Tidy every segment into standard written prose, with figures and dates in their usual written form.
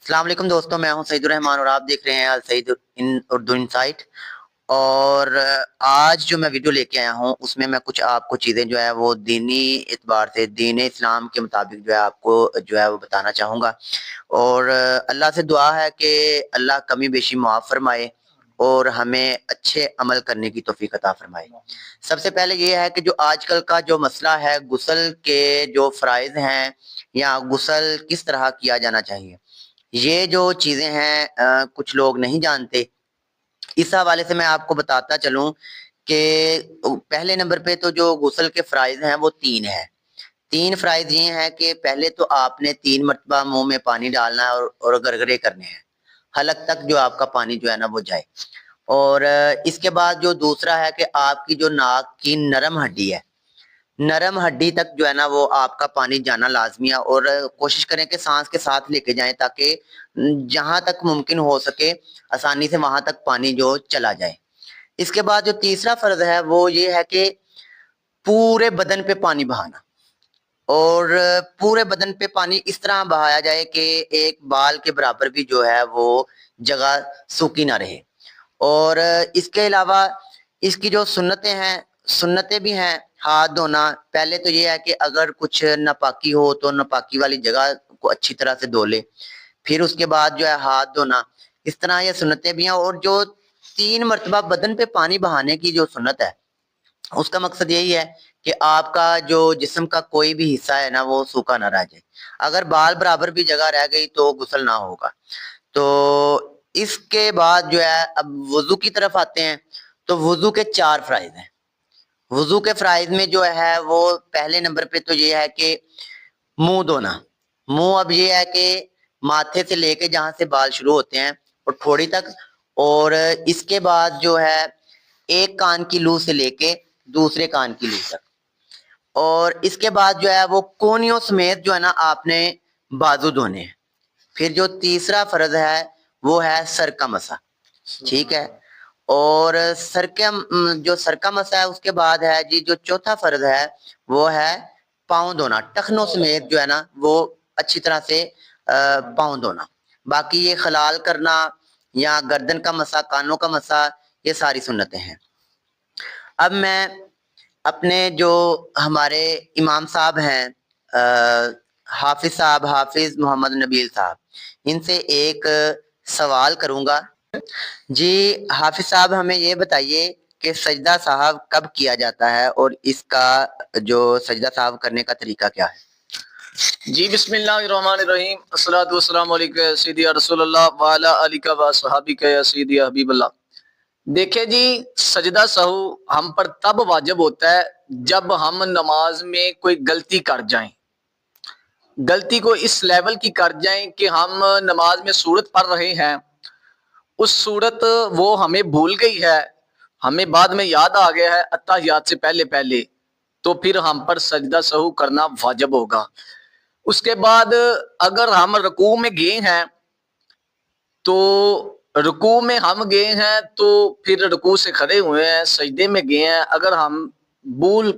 अस्सलाम वालेकुम दोस्तों, मैं हूं सईद रहमान और आप देख रहे हैं अल सईद इन उर्दू इनसाइट। और आज जो मैं वीडियो लेके आया हूं उसमें मैं कुछ आपको चीज़ें जो है वो दीनी एतबार से दीन इस्लाम के मुताबिक जो है आपको जो है वो बताना चाहूँगा। और अल्लाह से दुआ है कि अल्लाह कमी बेशी माफ़ फरमाए और हमें अच्छे अमल करने की तौफीक अता फरमाए। सबसे पहले ये है कि जो आजकल का जो मसला है गुस्ल के जो फ़राइज़ हैं या गुस्ल किस तरह किया जाना चाहिए, ये जो चीज़ें हैं कुछ लोग नहीं जानते। इस हवाले से मैं आपको बताता चलूँ कि पहले नंबर पे तो जो गुस्ल के फ़राइज़ हैं वो 3 हैं। 3 फ़राइज़ ये हैं कि पहले तो आपने 3 मरतबा मुँह में पानी डालना है और गरगरे करने हैं, हलक तक जो आपका पानी जो है ना वो जाए। और इसके बाद जो दूसरा है कि आपकी जो नाक की नरम हड्डी है, नरम हड्डी तक जो है ना वो आपका पानी जाना लाजमी है और कोशिश करें कि सांस के साथ लेके जाएं ताकि जहां तक मुमकिन हो सके आसानी से वहां तक पानी जो चला जाए। इसके बाद जो तीसरा फर्ज है वो ये है कि पूरे बदन पे पानी बहाना। और पूरे बदन पे पानी इस तरह बहाया जाए कि एक बाल के बराबर भी जो है वो जगह सूखी ना रहे। और इसके अलावा इसकी जो सुन्नतें हैं, सुन्नतें भी हैं। हाथ धोना, पहले तो ये है कि अगर कुछ नापाकी हो तो नापाकी वाली जगह को अच्छी तरह से धो ले, फिर उसके बाद जो है हाथ धोना। इस तरह ये सुन्नतें भी हैं। और जो 3 मरतबा बदन पे पानी बहाने की जो सुन्नत है उसका मकसद यही है कि आपका जो जिस्म का कोई भी हिस्सा है ना वो सूखा ना रह जाए। अगर बाल बराबर भी जगह रह गई तो गुस्ल ना होगा। तो इसके बाद जो है अब वुजू की तरफ आते हैं। तो वुजू के 4 फ़राइज़ हैं। वुजू के फ़राइज़ में जो है वो पहले नंबर पे तो ये है कि मुंह धोना। मुंह अब ये है कि माथे से लेके जहां से बाल शुरू होते हैं और ठोड़ी तक। और इसके बाद जो है एक कान की लू से लेके दूसरे कान की लू तक। और इसके बाद जो है वो कोहनियों समेत जो है ना आपने बाजू धोने हैं। फिर जो तीसरा फर्ज है वो है सर का मसा। ठीक है। और सर के जो सर का मसा है उसके बाद है जी जो चौथा फर्ज है वो है पाँव धोना, टखनों समेत जो है ना वो अच्छी तरह से पाँव धोना। बाकी ये खलाल करना या गर्दन का मसा, कानों का मसा, ये सारी सुन्नतें हैं। अब मैं अपने जो हमारे इमाम साहब हैं, हाफिज साहब, हाफिज मोहम्मद नबील साहब, इनसे एक सवाल करूंगा। जी हाफिज साहब, हमें ये बताइए कि सजदा साहब कब किया जाता है और इसका जो सजदा साहब करने का तरीका क्या है? जी बिस्मिल्लाहिर्रहमानिर्रहीम अस्सलातु वस्सलामु अलैका या सय्यदी या रसूलल्लाह व अला आलिका व सहाबिका या सय्यदी या हबीबल्लाह। देखिए जी, सजदा सहू हम पर तब वाजिब होता है जब हम नमाज में कोई गलती कर जाएं। गलती को इस लेवल की कर जाएं कि हम नमाज में सूरत पढ़ रहे हैं, उस सूरत वो हमें भूल गई है, हमें बाद में याद आ गया है अत्तहियात से पहले पहले, तो फिर हम पर सजदा सहू करना वाजिब होगा। उसके बाद अगर हम रुकू में गए हैं तो रुकू में हम गए हैं तो फिर रुकू से खड़े हुए हैं, सजदे में गए हैं, अगर हम भूल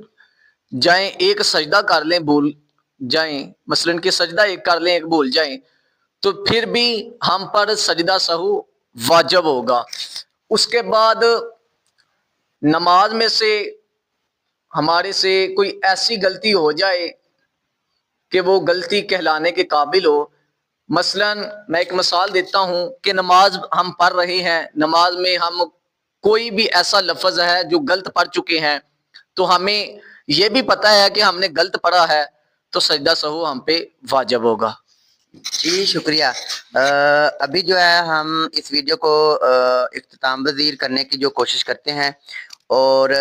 जाएं, एक सजदा कर लें, भूल जाएं, मसलन कि सजदा एक कर लें, एक भूल जाएं, तो फिर भी हम पर सजदा सहू वाजिब होगा। उसके बाद नमाज में से हमारे से कोई ऐसी गलती हो जाए कि वो गलती कहलाने के काबिल हो। मसलन मैं एक मिसाल देता हूं कि नमाज हम पढ़ रहे हैं, नमाज में हम कोई भी ऐसा लफ्ज है जो गलत पढ़ चुके हैं, तो हमें यह भी पता है कि हमने गलत पढ़ा है, तो सजदा सहू हम पे वाजिब होगा। जी शुक्रिया। अभी जो है हम इस वीडियो को इख्तिताम पज़ीर करने की जो कोशिश करते हैं। और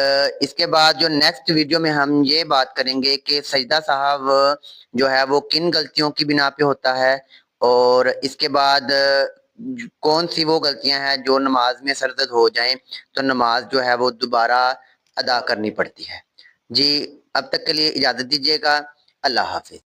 इसके बाद जो नेक्स्ट वीडियो में हम ये बात करेंगे कि सजदा साहब जो है वो किन गलतियों की बिना पे होता है और इसके बाद कौन सी वो गलतियां हैं जो नमाज में सरजद हो जाएं तो नमाज जो है वो दोबारा अदा करनी पड़ती है। जी अब तक के लिए इजाज़त दीजिएगा। अल्लाह हाफिज।